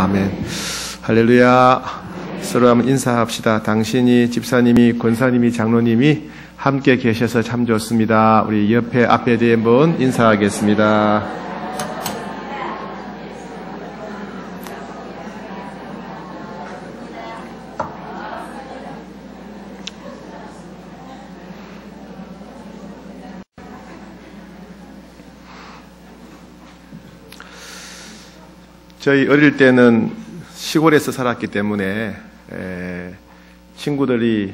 아멘. 할렐루야. 서로 한번 인사합시다. 당신이, 집사님이, 권사님이, 장로님이 함께 계셔서 참 좋습니다. 우리 옆에 앞에 대해 한번 인사하겠습니다. 저희 어릴 때는 시골에서 살았기 때문에 친구들이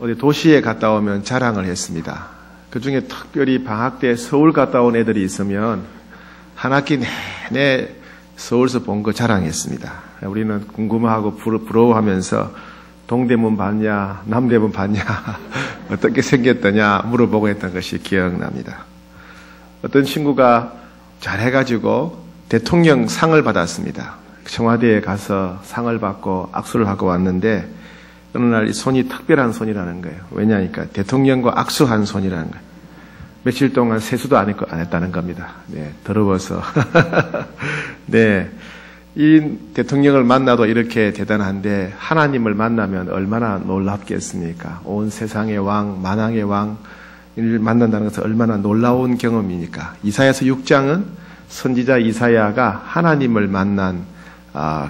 어디 도시에 갔다 오면 자랑을 했습니다. 그 중에 특별히 방학 때 서울 갔다 온 애들이 있으면 한 학기 내내 서울서 본 거 자랑했습니다. 우리는 궁금하고 부러워하면서 동대문 봤냐, 남대문 봤냐, 어떻게 생겼더냐 물어보고 했던 것이 기억납니다. 어떤 친구가 잘해가지고 대통령 상을 받았습니다. 청와대에 가서 상을 받고 악수를 하고 왔는데 어느 날 손이 특별한 손이라는 거예요. 왜냐하니까 대통령과 악수한 손이라는 거예요. 며칠 동안 세수도 안 했다는 겁니다. 네, 더러워서. 네, 이 대통령을 만나도 이렇게 대단한데 하나님을 만나면 얼마나 놀랍겠습니까? 온 세상의 왕, 만왕의 왕을 만난다는 것은 얼마나 놀라운 경험이니까. 이사야서 6장은 선지자 이사야가 하나님을 만난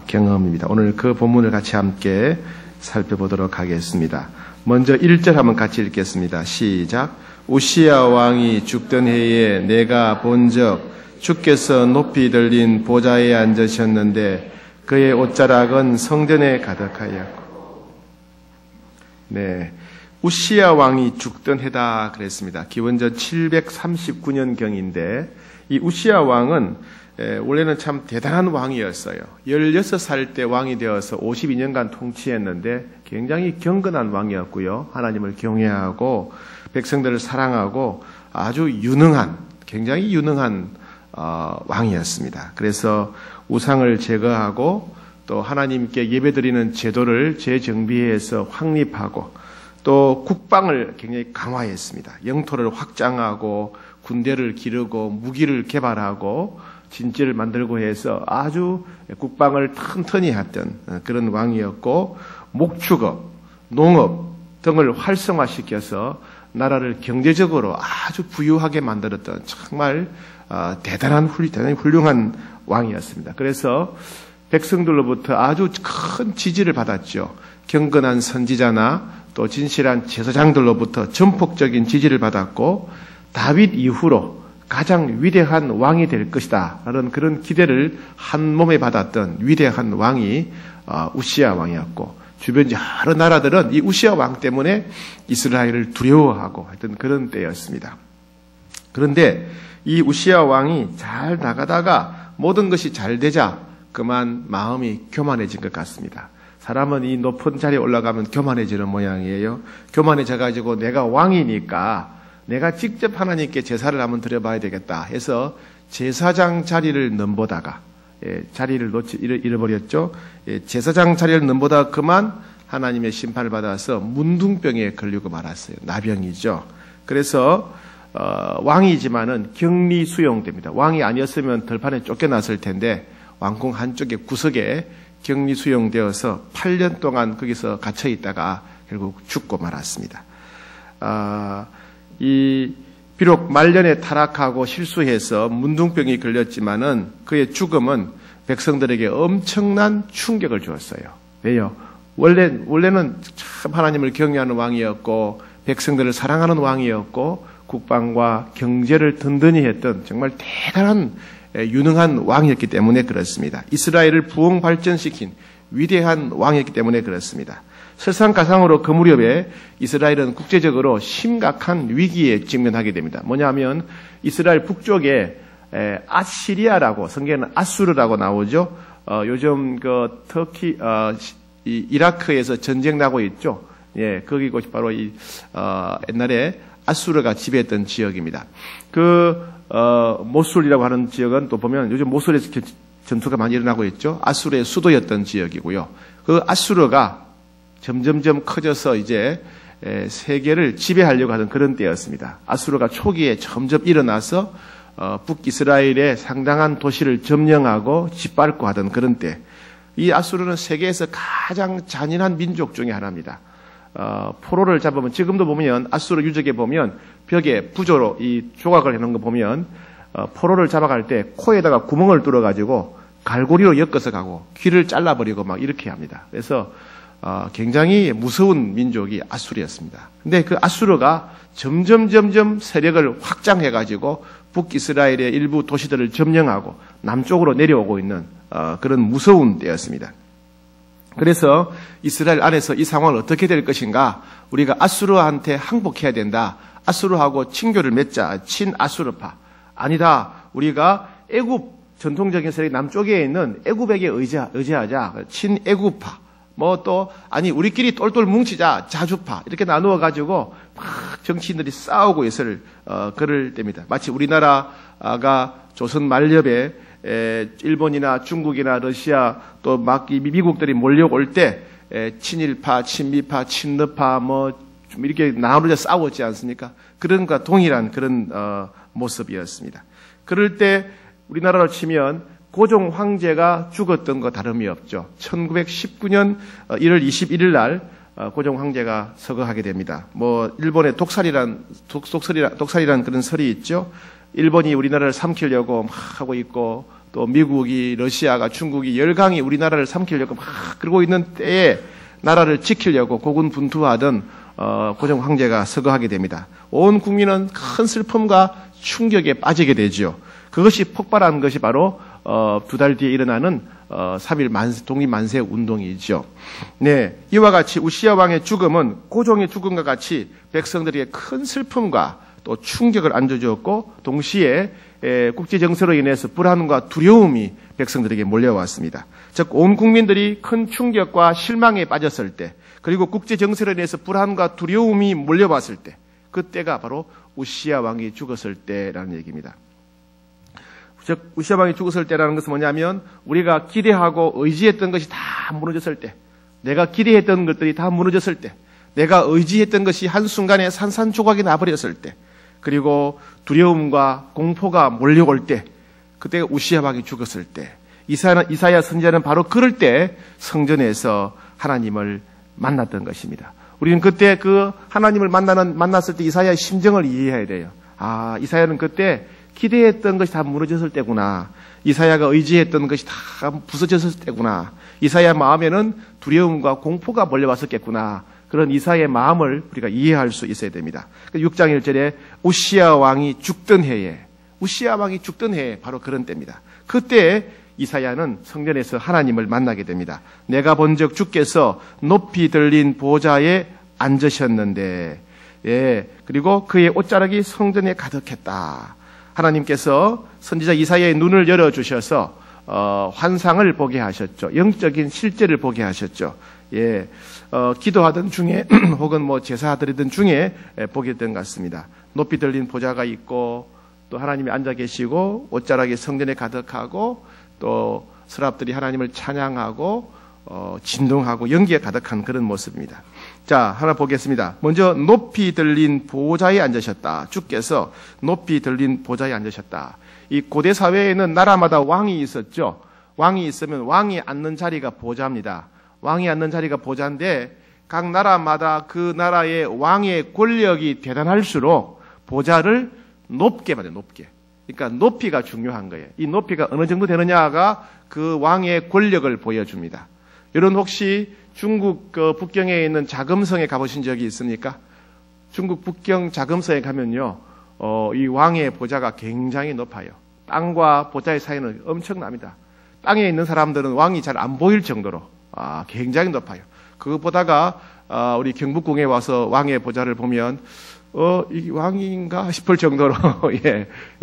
경험입니다. 오늘 그 본문을 같이 함께 살펴보도록 하겠습니다. 먼저 1절 한번 같이 읽겠습니다. 시작. 우시야 왕이 죽던 해에 내가 본적 주께서 높이 들린 보좌에 앉으셨는데 그의 옷자락은 성전에 가득하였고. 네, 우시야 왕이 죽던 해다 그랬습니다. 기원전 739년경인데 이 우시야 왕은 원래는 참 대단한 왕이었어요. 16살 때 왕이 되어서 52년간 통치했는데 굉장히 경건한 왕이었고요. 하나님을 경외하고 백성들을 사랑하고 아주 유능한, 굉장히 유능한 왕이었습니다. 그래서 우상을 제거하고 또 하나님께 예배드리는 제도를 재정비해서 확립하고 또 국방을 굉장히 강화했습니다. 영토를 확장하고 군대를 기르고 무기를 개발하고 진지를 만들고 해서 아주 국방을 튼튼히 했던 그런 왕이었고 목축업, 농업 등을 활성화시켜서 나라를 경제적으로 아주 부유하게 만들었던 정말 대단히 훌륭한 왕이었습니다. 그래서 백성들로부터 아주 큰 지지를 받았죠. 경건한 선지자나 또 진실한 제사장들로부터 전폭적인 지지를 받았고 다윗 이후로 가장 위대한 왕이 될 것이다 라는 그런 기대를 한 몸에 받았던 위대한 왕이 우시야 왕이었고 주변 여러 나라들은 이 우시야 왕 때문에 이스라엘을 두려워하고 하여튼 그런 때였습니다. 그런데 이 우시야 왕이 잘 나가다가 모든 것이 잘 되자 그만 마음이 교만해진 것 같습니다. 사람은 이 높은 자리에 올라가면 교만해지는 모양이에요. 교만해져가지고 내가 왕이니까 내가 직접 하나님께 제사를 한번 드려봐야 되겠다 해서 제사장 자리를 넘보다가 자리를 잃어버렸죠. 제사장 자리를 넘보다가 그만 하나님의 심판을 받아서 문둥병에 걸리고 말았어요. 나병이죠. 그래서 왕이지만은 격리 수용됩니다. 왕이 아니었으면 들판에 쫓겨났을 텐데 왕궁 한쪽에 구석에 격리 수용되어서 8년 동안 거기서 갇혀 있다가 결국 죽고 말았습니다. 비록 말년에 타락하고 실수해서 문둥병이 걸렸지만은 그의 죽음은 백성들에게 엄청난 충격을 주었어요. 왜요? 원래는 참 하나님을 경외하는 왕이었고 백성들을 사랑하는 왕이었고 국방과 경제를 든든히 했던 정말 대단한 유능한 왕이었기 때문에 그렇습니다. 이스라엘을 부흥 발전시킨 위대한 왕이었기 때문에 그렇습니다. 설상가상으로 그 무렵에 이스라엘은 국제적으로 심각한 위기에 직면하게 됩니다. 뭐냐면 이스라엘 북쪽에 아시리아라고 성경에는 아수르라고 나오죠. 요즘 그 터키 이라크에서 전쟁 나고 있죠. 예, 거기고 바로 옛날에 아수르가 지배했던 지역입니다. 모술이라고 하는 지역은 또 보면 요즘 모술에서 전투가 많이 일어나고 있죠. 아수르의 수도였던 지역이고요. 그 아수르가 점점점 커져서 이제 세계를 지배하려고 하던 그런 때였습니다. 아수르가 초기에 점점 일어나서 북이스라엘의 상당한 도시를 점령하고 짓밟고 하던 그런 때 이 아수르는 세계에서 가장 잔인한 민족 중에 하나입니다. 포로를 잡으면, 지금도 보면 아수르 유적에 보면 벽에 부조로 이 조각을 해놓은 거 보면 포로를 잡아갈 때 코에다가 구멍을 뚫어가지고 갈고리로 엮어서 가고 귀를 잘라버리고 막 이렇게 합니다. 그래서 굉장히 무서운 민족이 아수르였습니다. 근데 그 아수르가 점점 세력을 확장해가지고 북이스라엘의 일부 도시들을 점령하고 남쪽으로 내려오고 있는 그런 무서운 때였습니다. 그래서 이스라엘 안에서 이 상황을 어떻게 될 것인가? 우리가 아수르한테 항복해야 된다. 아수르하고 친교를 맺자. 친아수르파. 아니다. 우리가 애굽 전통적인 세력 남쪽에 있는 애굽에게 의지하자. 친애굽파. 아니 우리끼리 똘똘 뭉치자. 자주파. 이렇게 나누어 가지고 막 정치인들이 싸우고 있을 그럴 때입니다. 마치 우리나라가 조선 말엽에 일본이나 중국이나 러시아 또 막 미국들이 몰려올 때 친일파, 친미파, 친러파 좀 이렇게 나누어져 싸웠지 않습니까? 그런 것과 동일한 그런 모습이었습니다. 그럴 때 우리나라로 치면 고종 황제가 죽었던 거 다름이 없죠. 1919년 1월 21일 날 고종 황제가 서거하게 됩니다. 일본의 독살이란 그런 설이 있죠. 일본이 우리나라를 삼키려고 막 하고 있고 또 미국이 러시아가 중국이 열강이 우리나라를 삼키려고 막 그러고 있는 때에 나라를 지키려고 고군분투하던 고종 황제가 서거하게 됩니다. 온 국민은 큰 슬픔과 충격에 빠지게 되죠. 그것이 폭발한 것이 바로 2달 뒤에 일어나는 3일 독립만세 운동이죠. 네, 이와 같이 우시야 왕의 죽음은 고종의 죽음과 같이 백성들에게 큰 슬픔과 또 충격을 안겨주었고 동시에 국제 정세로 인해서 불안과 두려움이 백성들에게 몰려왔습니다. 즉 온 국민들이 큰 충격과 실망에 빠졌을 때 그리고 국제 정세로 인해서 불안과 두려움이 몰려왔을 때 그때가 바로 우시야 왕이 죽었을 때라는 얘기입니다. 즉 우시야 왕이 죽었을 때라는 것은 뭐냐면 우리가 기대하고 의지했던 것이 다 무너졌을 때, 내가 기대했던 것들이 다 무너졌을 때, 내가 의지했던 것이 한순간에 산산조각이 나버렸을 때, 그리고 두려움과 공포가 몰려올 때, 그때 우시야 왕이 죽었을 때, 이사야 선지자는 바로 그럴 때 성전에서 하나님을 만났던 것입니다. 우리는 그때 그 하나님을 만났을 때 이사야의 심정을 이해해야 돼요. 이사야는 그때 기대했던 것이 다 무너졌을 때구나. 이사야가 의지했던 것이 다 부서졌을 때구나. 이사야 마음에는 두려움과 공포가 몰려왔었겠구나. 그런 이사야의 마음을 우리가 이해할 수 있어야 됩니다. 6장 1절에 우시야 왕이 죽던 해에, 우시야 왕이 죽던 해에 바로 그런 때입니다. 그때 이사야는 성전에서 하나님을 만나게 됩니다. 내가 본적 주께서 높이 들린 보좌에 앉으셨는데, 그리고 그의 옷자락이 성전에 가득했다. 하나님께서 선지자 이사야의 눈을 열어주셔서 환상을 보게 하셨죠. 영적인 실제를 보게 하셨죠. 기도하던 중에 혹은 제사 드리던 중에 보게 된 것 같습니다. 높이 들린 보좌가 있고 또 하나님이 앉아 계시고 옷자락이 성전에 가득하고 또 서랍들이 하나님을 찬양하고 진동하고 연기에 가득한 그런 모습입니다. 자, 하나 보겠습니다. 먼저 높이 들린 보좌에 앉으셨다. 주께서 높이 들린 보좌에 앉으셨다. 이 고대 사회에는 나라마다 왕이 있었죠. 왕이 있으면 왕이 앉는 자리가 보좌입니다. 왕이 앉는 자리가 보좌인데 각 나라마다 그 나라의 왕의 권력이 대단할수록 보좌를 높게 받아요. 높게. 그러니까 높이가 중요한 거예요. 이 높이가 어느 정도 되느냐가 그 왕의 권력을 보여줍니다. 여러분 혹시 중국 북경에 있는 자금성에 가보신 적이 있습니까? 중국 북경 자금성에 가면요, 이 왕의 보좌가 굉장히 높아요. 땅과 보좌의 사이는 엄청납니다. 땅에 있는 사람들은 왕이 잘 안 보일 정도로 굉장히 높아요. 그거 보다가 우리 경북궁에 와서 왕의 보좌를 보면 이 왕인가 싶을 정도로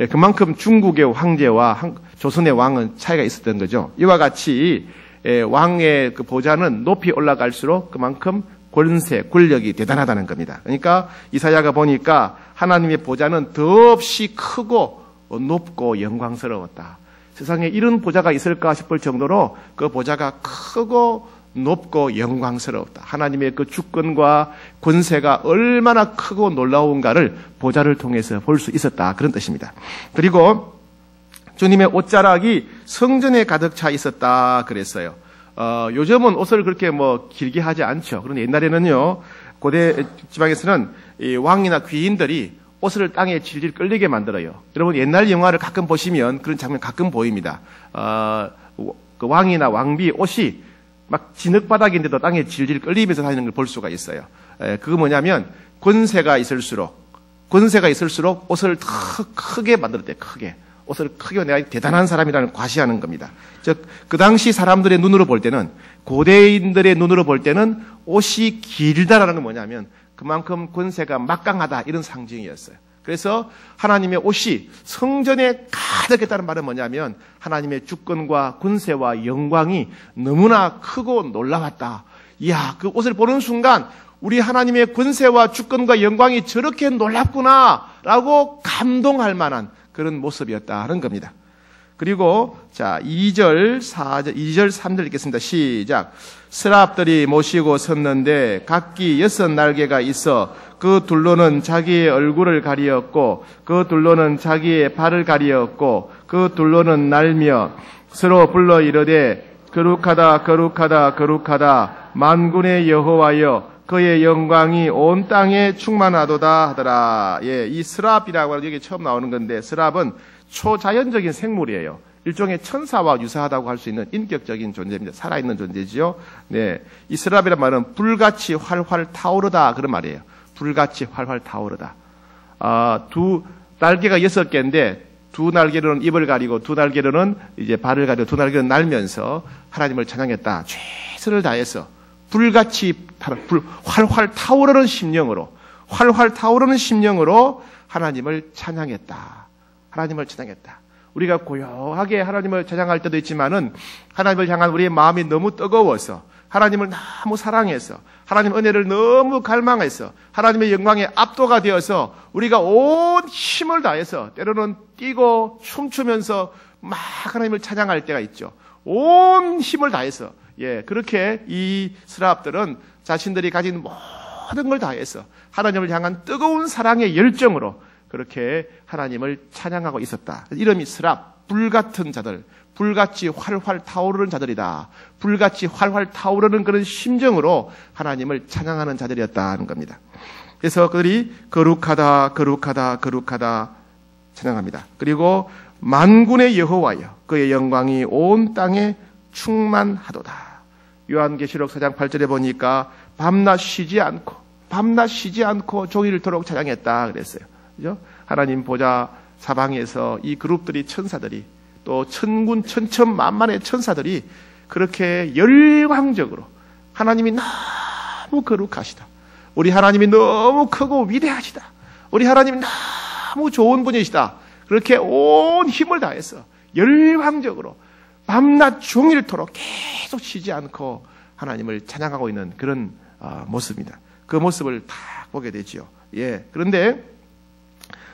그만큼 중국의 황제와 조선의 왕은 차이가 있었던 거죠. 이와 같이 왕의 그 보좌는 높이 올라갈수록 그만큼 권세, 권력이 대단하다는 겁니다. 그러니까 이사야가 보니까 하나님의 보좌는 더없이 크고 높고 영광스러웠다. 세상에 이런 보좌가 있을까 싶을 정도로 그 보좌가 크고 높고 영광스러웠다. 하나님의 그 주권과 권세가 얼마나 크고 놀라운가를 보좌를 통해서 볼 수 있었다. 그런 뜻입니다. 그리고 주님의 옷자락이 성전에 가득 차 있었다 그랬어요. 요즘은 옷을 그렇게 뭐 길게 하지 않죠. 그런데 옛날에는요, 고대 지방에서는 이 왕이나 귀인들이 옷을 땅에 질질 끌리게 만들어요. 여러분 옛날 영화를 가끔 보시면 그런 장면 가끔 보입니다. 그 왕이나 왕비 옷이 막 진흙바닥인데도 땅에 질질 끌리면서 다니는 걸 볼 수가 있어요. 그거 뭐냐면 권세가 있을수록 옷을 더 크게 만들었대요. 크게. 옷을 크게 내가 대단한 사람이라는 과시하는 겁니다. 즉, 그 당시 사람들의 눈으로 볼 때는, 고대인들의 눈으로 볼 때는 옷이 길다라는 건 뭐냐면 그만큼 권세가 막강하다 이런 상징이었어요. 그래서 하나님의 옷이 성전에 가득했다는 말은 뭐냐면 하나님의 주권과 권세와 영광이 너무나 크고 놀라웠다. 이야, 그 옷을 보는 순간 우리 하나님의 권세와 주권과 영광이 저렇게 놀랍구나라고 감동할 만한 그런 모습이었다 하는 겁니다. 그리고 자 2절, 4절, 2절, 3절 읽겠습니다. 시작. 스랍들이 모시고 섰는데 각기 6날개가 있어 그 둘로는 자기의 얼굴을 가리었고 그 둘로는 자기의 발을 가리었고 그 둘로는 날며 서로 불러 이르되 거룩하다 거룩하다 거룩하다 만군의 여호와여 그의 영광이 온 땅에 충만하도다 하더라. 예, 이 스랍이라고 하는 여기 처음 나오는 건데 스랍은 초자연적인 생물이에요. 일종의 천사와 유사하다고 할 수 있는 인격적인 존재입니다. 살아있는 존재지요. 네, 이 스랍이란 말은 불같이 활활 타오르다 그런 말이에요. 불같이 활활 타오르다. 두 날개가 6개인데 두 날개로는 입을 가리고 두 날개로는 이제 발을 가리고 두 날개로는 날면서 하나님을 찬양했다. 최선을 다해서 불같이 활활 타오르는 심령으로 하나님을 찬양했다. 하나님을 찬양했다. 우리가 고요하게 하나님을 찬양할 때도 있지만은 하나님을 향한 우리의 마음이 너무 뜨거워서 하나님을 너무 사랑해서 하나님 은혜를 너무 갈망해서 하나님의 영광에 압도가 되어서 우리가 온 힘을 다해서 때로는 뛰고 춤추면서 막 하나님을 찬양할 때가 있죠. 온 힘을 다해서 그렇게 이 스랍들은 자신들이 가진 모든 걸 다해서 하나님을 향한 뜨거운 사랑의 열정으로 그렇게 하나님을 찬양하고 있었다. 이름이 스랍, 불같은 자들, 불같이 활활 타오르는 자들이다. 불같이 활활 타오르는 그런 심정으로 하나님을 찬양하는 자들이었다는 겁니다. 그래서 그들이 거룩하다, 거룩하다, 거룩하다 찬양합니다. 그리고 만군의 여호와여, 그의 영광이 온 땅에 충만하도다. 요한계시록 4장 8절에 보니까 밤낮 쉬지 않고 종일토록 찬양했다 그랬어요. 그죠? 하나님 보좌 사방에서 이 그룹들이 천사들이 또 천군 천천만만의 천사들이 그렇게 열광적으로 하나님이 너무 거룩하시다. 우리 하나님이 너무 크고 위대하시다. 우리 하나님이 너무 좋은 분이시다. 그렇게 온 힘을 다해서 열광적으로 밤낮 종일토록 계속 쉬지 않고 하나님을 찬양하고 있는 그런 모습입니다. 그 모습을 다 보게 되지요. 그런데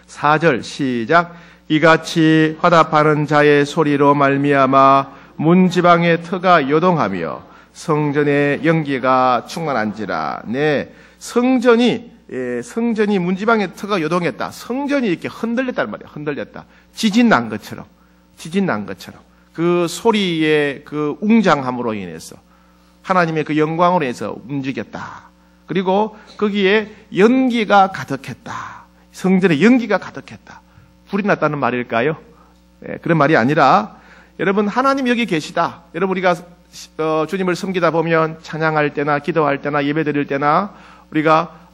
4절 시작. 이같이 화답하는 자의 소리로 말미암아 문지방의 터가 요동하며 성전의 연기가 충만한지라. 네, 성전이 문지방의 터가 요동했다. 성전이 이렇게 흔들렸단 말이에요. 흔들렸다. 지진 난 것처럼. 그 소리의 그 웅장함으로 인해서 하나님의 그 영광으로 인해서 움직였다. 그리고 거기에 연기가 가득했다. 성전에 연기가 가득했다. 불이 났다는 말일까요? 그런 말이 아니라 여러분 하나님 여기 계시다. 여러분 우리가 주님을 섬기다 보면 찬양할 때나 기도할 때나 예배드릴 때나 우리가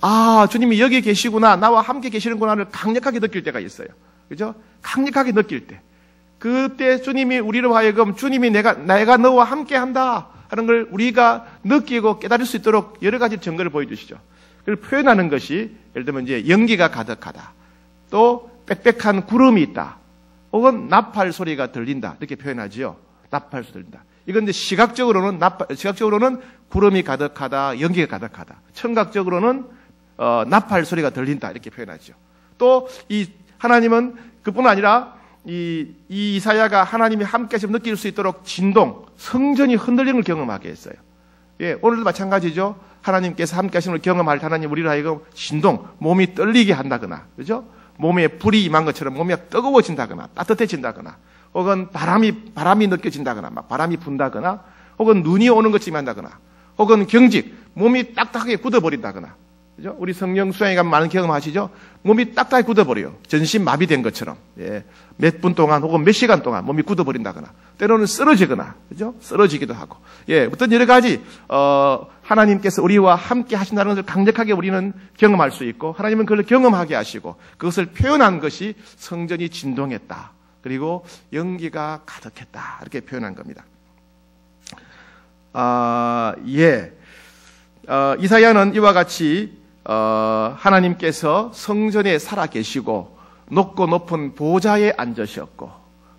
주님이 여기 계시구나, 나와 함께 계시는구나를 강력하게 느낄 때가 있어요. 그죠? 강력하게 느낄 때. 그때 주님이 우리로 하여금 주님이 내가 너와 함께 한다 하는 걸 우리가 느끼고 깨달을 수 있도록 여러 가지 증거를 보여주시죠. 그걸 표현하는 것이 예를 들면 이제 연기가 가득하다. 또 빽빽한 구름이 있다. 혹은 나팔 소리가 들린다. 이렇게 표현하지요. 나팔 소리 들린다. 이건 이제 시각적으로는 구름이 가득하다, 연기가 가득하다. 청각적으로는 나팔 소리가 들린다. 이렇게 표현하죠. 또 이 하나님은 그뿐 아니라 이 이사야가 하나님이 함께 하시면 느낄 수 있도록 진동, 성전이 흔들리는 걸 경험하게 했어요. 오늘도 마찬가지죠. 하나님께서 함께 하시는 걸 경험할 때 하나님 우리를 하여금 진동, 몸이 떨리게 한다거나, 그죠? 몸에 불이 임한 것처럼 몸이 뜨거워진다거나, 따뜻해진다거나, 혹은 바람이 느껴진다거나, 막 바람이 분다거나, 혹은 눈이 오는 것처럼 한다거나, 혹은 경직, 몸이 딱딱하게 굳어버린다거나, 그죠? 우리 성령 수양에 가면 많은 경험하시죠? 몸이 딱딱하게 굳어버려요. 전신 마비된 것처럼. 예. 몇 분 동안 혹은 몇 시간 동안 몸이 굳어버린다거나, 때로는 쓰러지거나, 그죠? 쓰러지기도 하고. 예. 어떤 여러 가지, 하나님께서 우리와 함께 하신다는 것을 강력하게 우리는 경험할 수 있고, 하나님은 그걸 경험하게 하시고, 그것을 표현한 것이 성전이 진동했다. 그리고 연기가 가득했다. 이렇게 표현한 겁니다. 이사야는 이와 같이 하나님께서 성전에 살아 계시고 높고 높은 보좌에 앉으셨고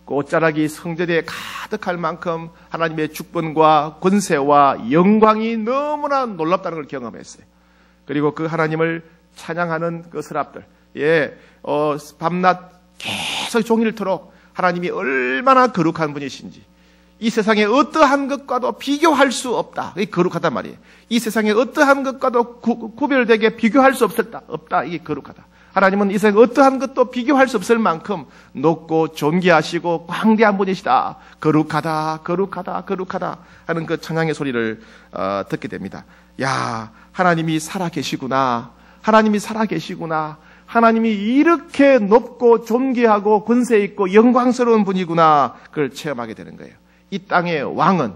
그 옷자락이 성전에 가득할 만큼 하나님의 축복과 권세와 영광이 너무나 놀랍다는 걸 경험했어요. 그리고 그 하나님을 찬양하는 그 서랍들, 밤낮 계속 종일토록 하나님이 얼마나 거룩한 분이신지, 이 세상의 어떠한 것과도 비교할 수 없다. 이게 거룩하단 말이에요. 이 세상의 어떠한 것과도 구별되게 비교할 수 없다. 이게 거룩하다. 하나님은 이 세상의 어떠한 것도 비교할 수 없을 만큼 높고 존귀하시고 광대한 분이시다. 거룩하다, 거룩하다, 거룩하다 하는 그 찬양의 소리를 듣게 됩니다. 야, 하나님이 살아계시구나. 하나님이 살아계시구나. 하나님이 이렇게 높고 존귀하고 권세 있고 영광스러운 분이구나. 그걸 체험하게 되는 거예요. 이 땅의 왕은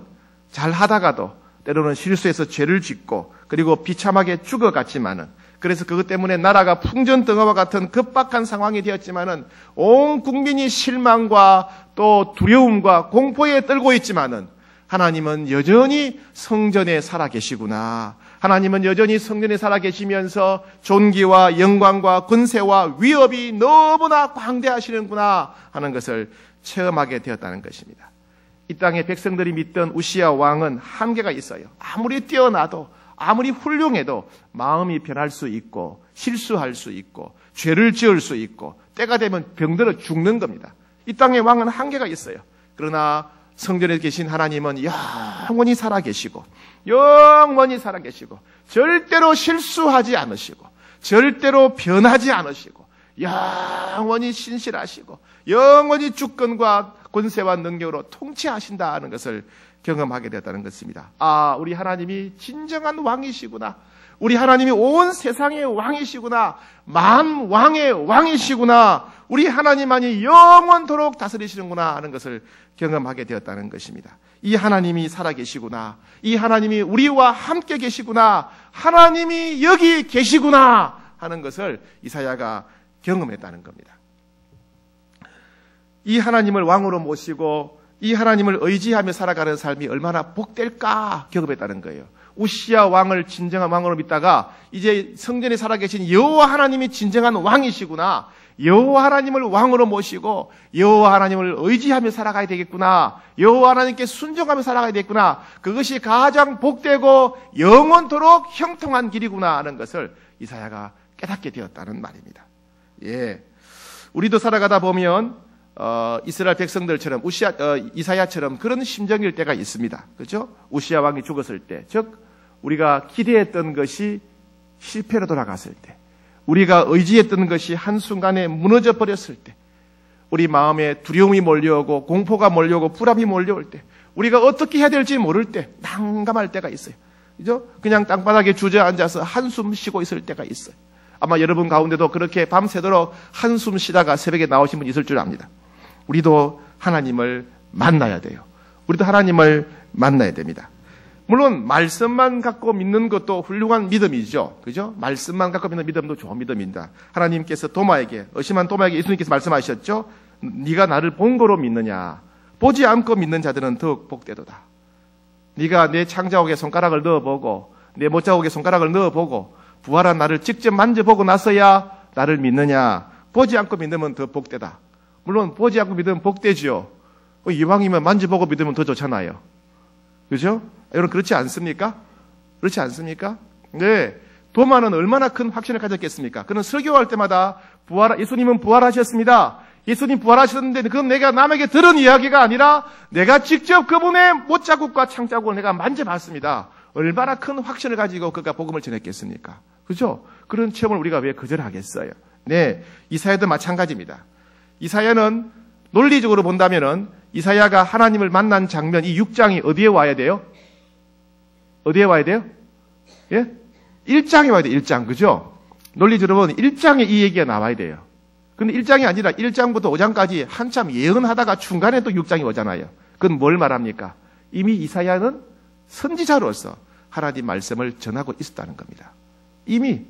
잘 하다가도 때로는 실수해서 죄를 짓고 그리고 비참하게 죽어갔지만은, 그래서 그것 때문에 나라가 풍전등화와 같은 급박한 상황이 되었지만은 온 국민이 실망과 또 두려움과 공포에 떨고 있지만은 하나님은 여전히 성전에 살아계시구나. 하나님은 여전히 성전에 살아계시면서 존귀와 영광과 권세와 위협이 너무나 광대하시는구나 하는 것을 체험하게 되었다는 것입니다. 이 땅의 백성들이 믿던 우시야 왕은 한계가 있어요. 아무리 뛰어나도 아무리 훌륭해도 마음이 변할 수 있고 실수할 수 있고 죄를 지을 수 있고 때가 되면 병들어 죽는 겁니다. 이 땅의 왕은 한계가 있어요. 그러나 성전에 계신 하나님은 영원히 살아계시고 영원히 살아계시고 절대로 실수하지 않으시고 절대로 변하지 않으시고 영원히 신실하시고 영원히 주권과 권세와 능력으로 통치하신다는 것을 경험하게 되었다는 것입니다. 우리 하나님이 진정한 왕이시구나. 우리 하나님이 온 세상의 왕이시구나. 만왕의 왕이시구나. 우리 하나님만이 영원토록 다스리시는구나 하는 것을 경험하게 되었다는 것입니다. 이 하나님이 살아계시구나. 이 하나님이 우리와 함께 계시구나. 하나님이 여기 계시구나 하는 것을 이사야가 경험했다는 겁니다. 이 하나님을 왕으로 모시고 이 하나님을 의지하며 살아가는 삶이 얼마나 복될까 경험했다는 거예요. 우시야 왕을 진정한 왕으로 믿다가 이제 성전에 살아계신 여호와 하나님이 진정한 왕이시구나. 여호와 하나님을 왕으로 모시고 여호와 하나님을 의지하며 살아가야 되겠구나. 여호와 하나님께 순종하며 살아가야 되겠구나. 그것이 가장 복되고 영원토록 형통한 길이구나 하는 것을 이사야가 깨닫게 되었다는 말입니다. 예, 우리도 살아가다 보면 이스라엘 백성들처럼 이사야처럼 그런 심정일 때가 있습니다. 그렇죠? 우시야 왕이 죽었을 때, 즉 우리가 기대했던 것이 실패로 돌아갔을 때, 우리가 의지했던 것이 한순간에 무너져 버렸을 때, 우리 마음에 두려움이 몰려오고 공포가 몰려오고 불안이 몰려올 때, 우리가 어떻게 해야 될지 모를 때 난감할 때가 있어요. 그죠? 그냥 땅바닥에 주저앉아서 한숨 쉬고 있을 때가 있어요. 아마 여러분 가운데도 그렇게 밤새도록 한숨 쉬다가 새벽에 나오신 분 있을 줄 압니다. 우리도 하나님을 만나야 돼요. 우리도 하나님을 만나야 됩니다. 물론 말씀만 갖고 믿는 것도 훌륭한 믿음이죠. 그죠? 말씀만 갖고 믿는 믿음도 좋은 믿음입니다. 하나님께서 의심한 도마에게 예수님께서 말씀하셨죠. 네가 나를 본 거로 믿느냐. 보지 않고 믿는 자들은 더욱 복되도다. 네가 내 창자옥에 손가락을 넣어보고 내 못자국에 손가락을 넣어보고 부활한 나를 직접 만져보고 나서야 나를 믿느냐. 보지 않고 믿으면 더 복되다. 물론 보지 않고 믿으면 복되죠. 이왕이면 만져보고 믿으면 더 좋잖아요. 그죠? 여러분 그렇지 않습니까? 그렇지 않습니까? 네. 도마는 얼마나 큰 확신을 가졌겠습니까? 그는 설교할 때마다 예수님은 부활하셨습니다. 예수님 부활하셨는데 그건 내가 남에게 들은 이야기가 아니라 내가 직접 그분의 못자국과 창자국을 내가 만져봤습니다. 얼마나 큰 확신을 가지고 그가 복음을 전했겠습니까? 그죠? 그런 체험을 우리가 왜 거절하겠어요? 네. 이사야도 마찬가지입니다. 이사야는 논리적으로 본다면은 이사야가 하나님을 만난 장면, 이 6장이 어디에 와야 돼요? 어디에 와야 돼요? 예? 1장에 와야 돼요. 1장. 그죠? 논리적으로 보면 1장에 이 얘기가 나와야 돼요. 근데 1장이 아니라 1장부터 5장까지 한참 예언하다가 중간에 또 6장이 오잖아요. 그건 뭘 말합니까? 이미 이사야는 선지자로서 하나님 말씀을 전하고 있었다는 겁니다. 이미.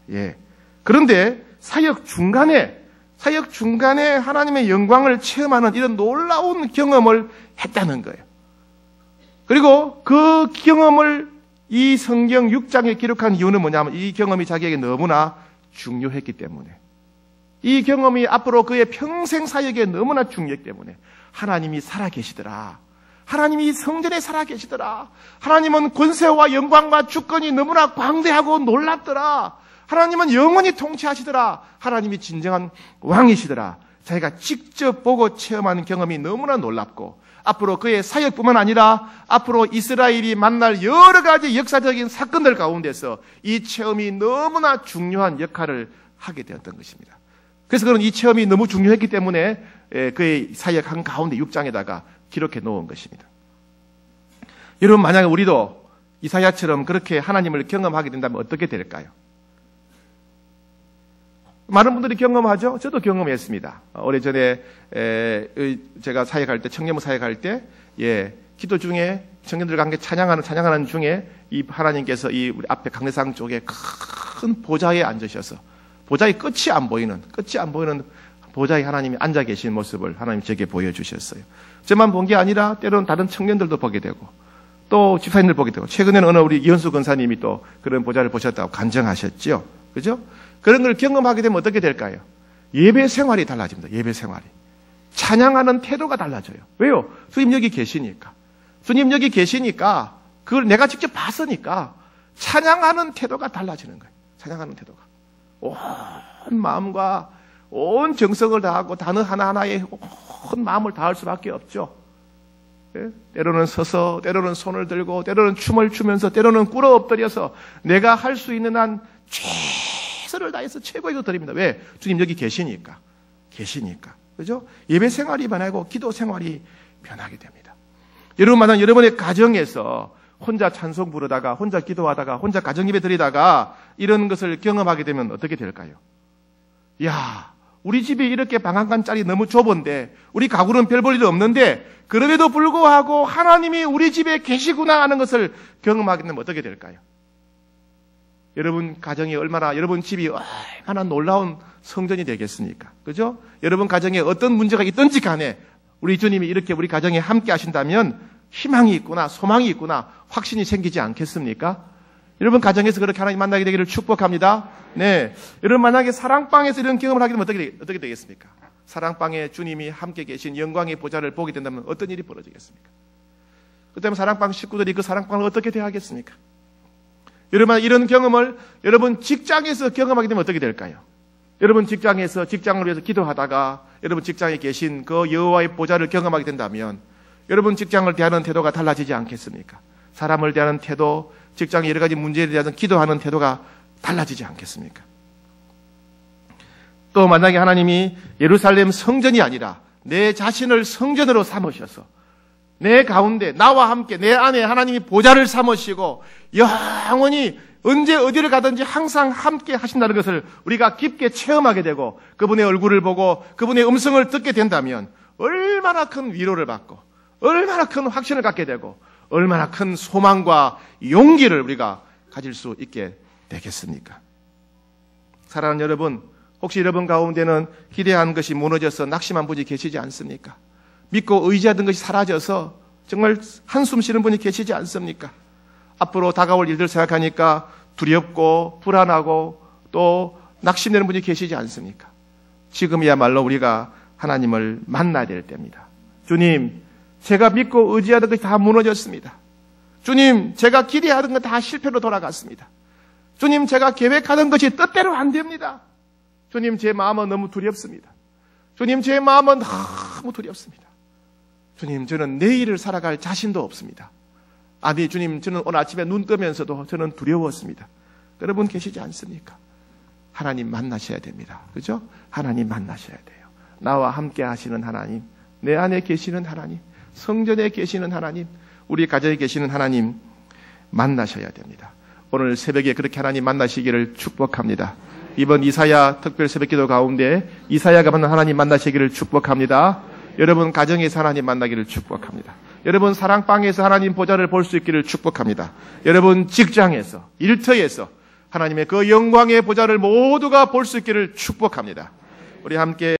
예. 그런데 사역 중간에 하나님의 영광을 체험하는 이런 놀라운 경험을 했다는 거예요. 그리고 그 경험을 이 성경 6장에 기록한 이유는 뭐냐면 이 경험이 자기에게 너무나 중요했기 때문에, 이 경험이 앞으로 그의 평생 사역에 너무나 중요했기 때문에 하나님이 살아계시더라. 하나님이 성전에 살아계시더라. 하나님은 권세와 영광과 주권이 너무나 광대하고 놀랍더라. 하나님은 영원히 통치하시더라. 하나님이 진정한 왕이시더라. 자기가 직접 보고 체험하는 경험이 너무나 놀랍고, 앞으로 그의 사역뿐만 아니라 앞으로 이스라엘이 만날 여러 가지 역사적인 사건들 가운데서 이 체험이 너무나 중요한 역할을 하게 되었던 것입니다. 그래서 그는 이 체험이 너무 중요했기 때문에 그의 사역한 가운데 6장에다가 기록해 놓은 것입니다. 여러분, 만약에 우리도 이사야처럼 그렇게 하나님을 경험하게 된다면 어떻게 될까요? 많은 분들이 경험하죠? 저도 경험했습니다. 오래전에 제가 사역할 때, 청년부 사역할 때, 기도 중에 청년들과 함께 찬양하는 중에 이 하나님께서 이 우리 앞에 강대상 쪽에 큰 보좌에 앉으셔서 보좌의 끝이 안 보이는 보좌에 하나님이 앉아 계신 모습을 하나님이 제게 보여주셨어요. 저만 본 게 아니라 때로는 다른 청년들도 보게 되고 또 집사님들 보게 되고, 최근에는 어느 우리 이현수 권사님이 또 그런 보좌를 보셨다고 간증하셨죠. 그죠? 그런 걸 경험하게 되면 어떻게 될까요? 예배 생활이 달라집니다. 예배 생활이. 찬양하는 태도가 달라져요. 왜요? 주님 여기 계시니까. 주님 여기 계시니까, 그걸 내가 직접 봤으니까 찬양하는 태도가 달라지는 거예요. 찬양하는 태도가. 온 마음과 온 정성을 다하고 단어 하나하나에 온 마음을 다할 수밖에 없죠. 때로는 서서, 때로는 손을 들고, 때로는 춤을 추면서, 때로는 꿇어 엎드려서 내가 할 수 있는 한 최선을 다해서 최고의 것 드립니다. 왜? 주님 여기 계시니까. 그죠? 예배 생활이 변하고 기도 생활이 변하게 됩니다. 여러분, 만약 여러분의 가정에서 혼자 찬송 부르다가, 혼자 기도하다가, 혼자 가정 예배 드리다가 이런 것을 경험하게 되면 어떻게 될까요? 야, 우리 집이 이렇게 방 한 칸짜리 너무 좁은데, 우리 가구는 별 볼 일 없는데, 그럼에도 불구하고 하나님이 우리 집에 계시구나 하는 것을 경험하게 되면 어떻게 될까요? 여러분 가정이 여러분 집이 얼마나 놀라운 성전이 되겠습니까? 그죠? 여러분 가정에 어떤 문제가 있든지 간에 우리 주님이 이렇게 우리 가정에 함께 하신다면 희망이 있구나, 소망이 있구나, 확신이 생기지 않겠습니까? 여러분 가정에서 그렇게 하나님 만나게 되기를 축복합니다. 네. 여러분 만약에 사랑방에서 이런 경험을 하게 되면 어떻게 되겠습니까? 사랑방에 주님이 함께 계신 영광의 보좌를 보게 된다면 어떤 일이 벌어지겠습니까? 그때면 사랑방 식구들이 그 사랑방을 어떻게 대하겠습니까? 여러분 이런 경험을 여러분 직장에서 경험하게 되면 어떻게 될까요? 여러분 직장에서 직장을 위해서 기도하다가 여러분 직장에 계신 그 여호와의 보좌를 경험하게 된다면 여러분 직장을 대하는 태도가 달라지지 않겠습니까? 사람을 대하는 태도, 직장의 여러 가지 문제에 대해서 기도하는 태도가 달라지지 않겠습니까? 또 만약에 하나님이 예루살렘 성전이 아니라 내 자신을 성전으로 삼으셔서 내 가운데 나와 함께 내 안에 하나님이 보좌를 삼으시고 영원히 언제 어디를 가든지 항상 함께 하신다는 것을 우리가 깊게 체험하게 되고 그분의 얼굴을 보고 그분의 음성을 듣게 된다면 얼마나 큰 위로를 받고 얼마나 큰 확신을 갖게 되고 얼마나 큰 소망과 용기를 우리가 가질 수 있게 되겠습니까? 사랑하는 여러분, 혹시 여러분 가운데는 기대한 것이 무너져서 낙심한 분이 계시지 않습니까? 믿고 의지하던 것이 사라져서 정말 한숨 쉬는 분이 계시지 않습니까? 앞으로 다가올 일들 생각하니까 두렵고 불안하고 또 낙심되는 분이 계시지 않습니까? 지금이야말로 우리가 하나님을 만나야 될 때입니다. 주님, 제가 믿고 의지하던 것이 다 무너졌습니다. 주님, 제가 기대하던 것 다 실패로 돌아갔습니다. 주님, 제가 계획하던 것이 뜻대로 안 됩니다. 주님, 제 마음은 너무 두렵습니다. 주님, 제 마음은 너무 두렵습니다. 주님, 저는 내일을 살아갈 자신도 없습니다. 아니, 주님, 저는 오늘 아침에 눈 뜨면서도 저는 두려웠습니다. 여러분 계시지 않습니까? 하나님 만나셔야 됩니다. 그죠? 하나님 만나셔야 돼요. 나와 함께 하시는 하나님 내 안에 계시는 하나님, 성전에 계시는 하나님, 우리 가정에 계시는 하나님 만나셔야 됩니다. 오늘 새벽에 그렇게 하나님 만나시기를 축복합니다. 이번 이사야 특별 새벽기도 가운데 이사야가 만난 하나님 만나시기를 축복합니다. 여러분 가정에서 하나님 만나기를 축복합니다. 여러분 사랑방에서 하나님 보좌를 볼 수 있기를 축복합니다. 여러분 직장에서, 일터에서 하나님의 그 영광의 보좌를 모두가 볼 수 있기를 축복합니다. 우리 함께